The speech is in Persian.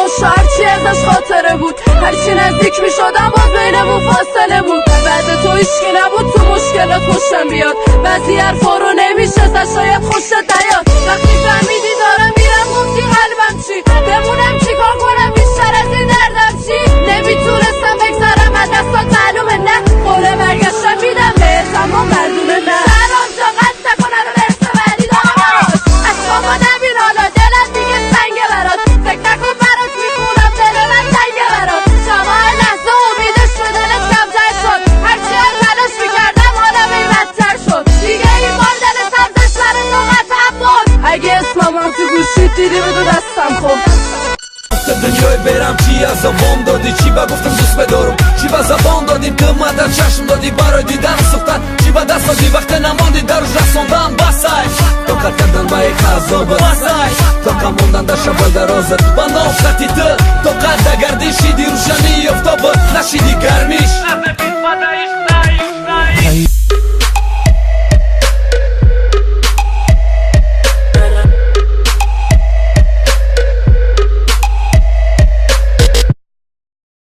خوش هرچی ازش خاطره بود، هرچی نزدیک می شدم باز بینمون فاصله بود. بعد تو هیچکی نبود تو مشکلات خوشم بیاد، بعضی حرفا رو نمیشه زد شاید خوشت نیاد. وقتی فهمیدی دارم میرم گفتی قلبم چی، بمونم چیکار کنم بیشتر از این دردم چی. نمیتونستم بگذارم از دستات معلومه نه، قوله برگشتم میدم بهت اما مردونه نه. سرام جا قصد نکنه رو برسه ولی داراش اشکامو نبین حالا دلت دیگه سنگه برات، فکر نکن برات میخونم دل من تنگه برات. شما هر لحظه امیدش رو دلت کمتر شد، هرچی هم تلاش میکردم حالم این بدتر شد. دیگه این بار دل سبزش برای تو قطعم بود، اگه اسمم تو گوشید دیدی بدو دستم خب. دنیای برم چی از زبان دادی، چی با گفتم دوست بدارم، چی با زبان دادیم قیمت در چشم دادی برای دیدن سوختن، چی با دست دادی وقت نماندی در روش رسوندن. بسای تو کار کردن با یک عذابت، بسای تو کموندن در شب درازت با نافرتی دل، تو قد گردشیدی روشنی افتابت نشیدی گرمیش،